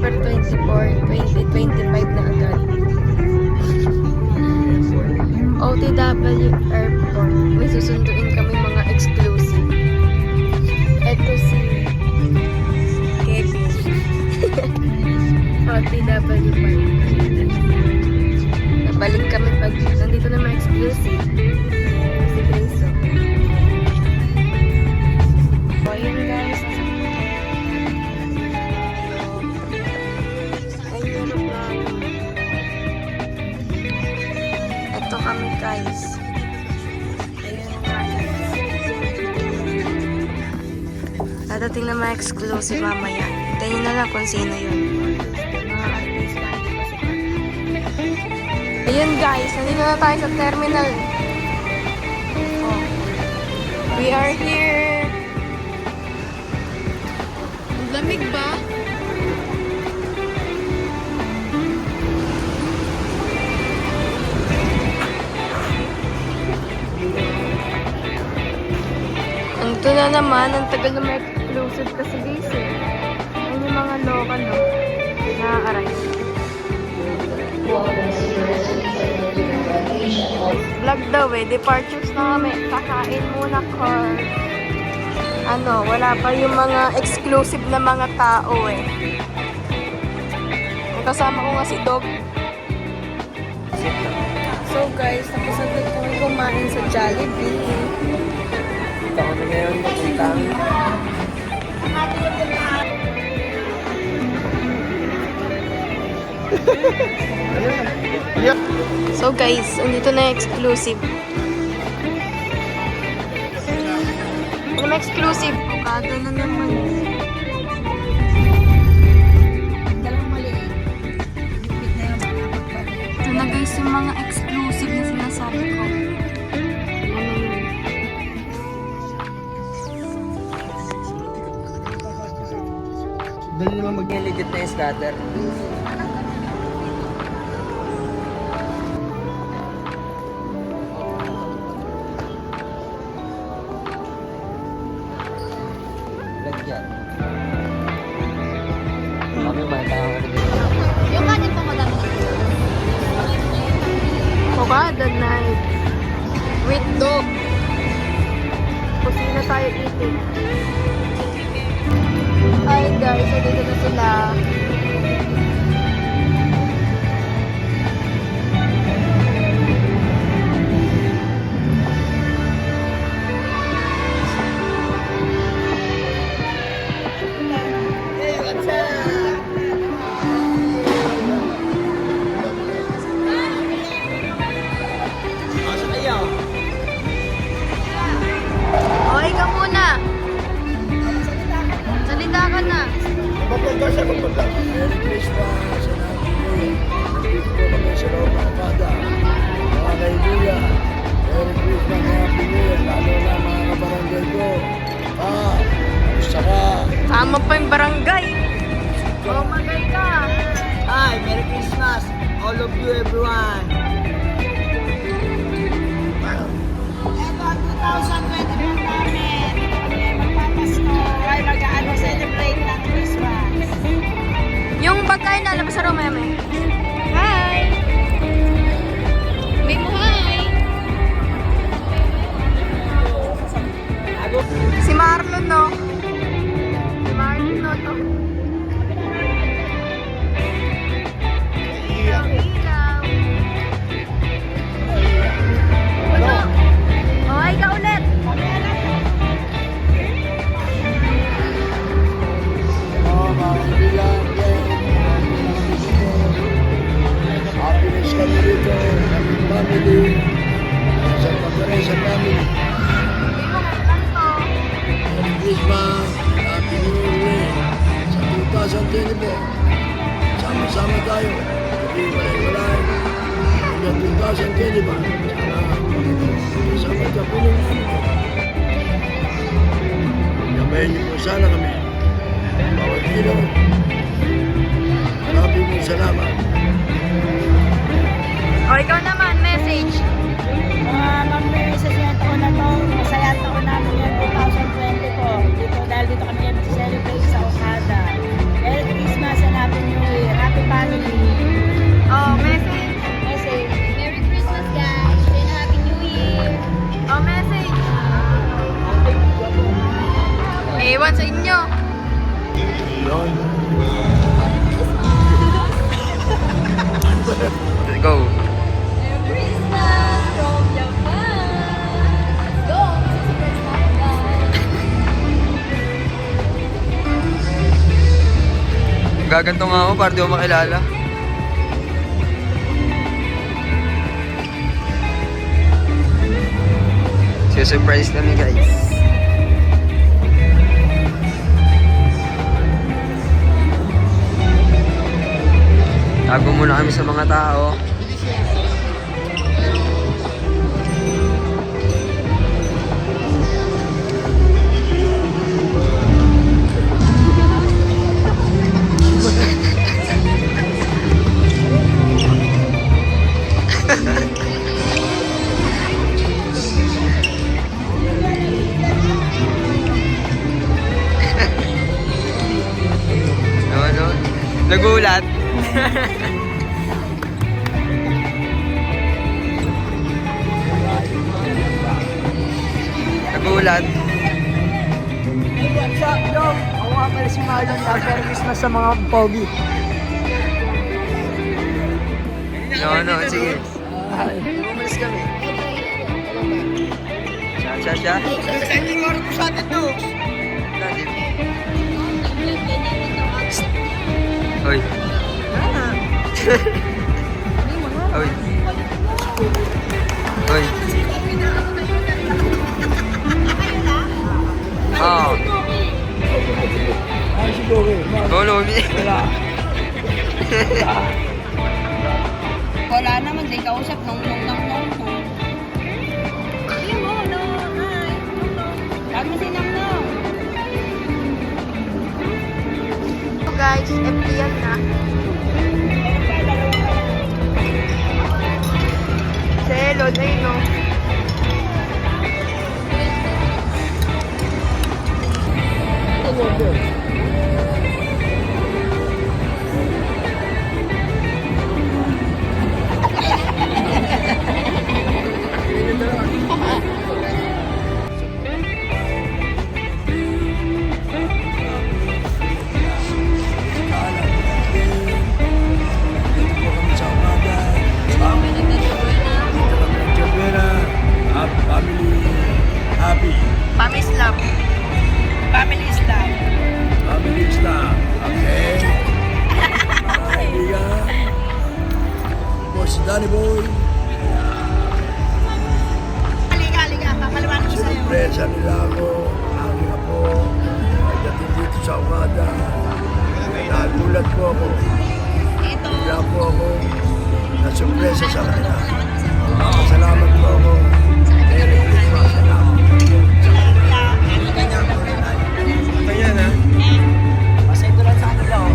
December 24, 2025 na agad. OTW Airport. May susunduin kami mga exclusive. Ito si Kevin. OTW Park. Nabalik kami pag nandito na mga exclusive. Si Grayson. So, ayun guys. Ayun yung plano. Ito kami guys. Ayun guys. Dadating na mga exclusive mamaya. Hintayin nyo na lang kung sino yun. Mga artista. Ayun guys, nandito na tayo sa terminal. Oh. We are here. Ang lamig ba? Ito na naman, ang tagal na may exclusive kasi guys eh. Ayun yung mga local no, nakaka-arrive. Vlog daw eh, departures na kami. Kakain muna car. Ano, wala pa yung mga exclusive na mga tao eh. Kasama ko nga si Dog. So guys, tapos agad kami kumain sa Jollibee. Ito kami ngayon papuntang So guys, andito na yung exclusive. Ano may exclusive? Avocado na naman. Ito na guys yung mga exclusive na sinasabi ko. doon naman mag-legit na yung scatter. Lagyan. Kami matawag dito. Yung kanin po madami na. Avocado night. With Dog. Kusina tayo eating. Hi guys, so dito na sila. Hey, what's up? Asa kayo? Okay ka muna. Salita ka na. Magpapagda siya magpapagda. Merry Christmas sa natin po. Nandito po kami sa loob ng Okada. Mga kaibigan, Merry Christmas na Happy New Year. Lalo na mga kabarangay ko. Gusto ka. Tama pa yung barangay. Oh, magay ka. Hi, Merry Christmas. All of you, everyone. Ito ang 2024 namin. Magpapasko. Ay mag-ano celebrate ng Christmas. Yung pagkain na alam sa room, may. Hi! May mo hi! Si Marlon, no? Si Marlon, no? To. Ilaw, ilaw. Ano? Oh, ay ka ulit! Mga kaibigan, happiness kami dito. Aming family. Sa pagkaresan namin. Hindi mo lang to. Merry Christmas. Happy New Year. Sa 2024. Sama-sama tayo. Hindi walay-walay. Hanggang 2025. Sana sa piling namin. Gabayan niyo po sana kami. Bawat ilaw. Maraming salamat. O, ikaw naman, message. Mag-message yan taon na to. Masaya ang taon namin yan 2020 po. Dito, dahil dito kami yan celebrate sa Okada. Merry Christmas and Happy New Nagaganto nga ako para di ako makilala. Surprise kami guys. Tago muna kami sa mga tao. Ano? Nagulat. Nagulat. What's up, yo? Ako nga pala si Marlon. Merry Christmas sa mga pogi. No, sige. Umalis kami. Siya. Hindi mo rin sa atin to. Hoy. Hoy. Hoy. Ah. Ay, siguro. Lomi. Wala naman, di kausap nung. Hindi mo, no. Hi. Kami si Nong. So guys, empty yan na. Selo, na yun, no? Pamislam. Family is love. Families na. Okay. Mga kaibigan. Boss Danny Boy. Halika. Papaliwanag ko sa'yo. Surpresa nila ako. Aking apo. Pagdating dito sa umaga. Nagulat po ako. Ito. Bigla po ako na surpresa sa kanila. Salamat po ako. Merry Christmas. Salamat. Kaya na. Pasendo lang sa kanila, oh.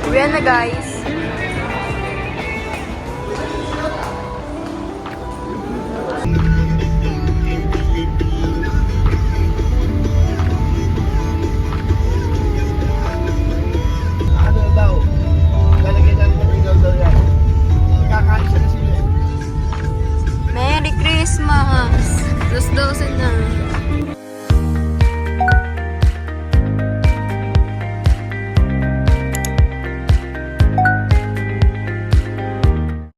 Uwi na guys.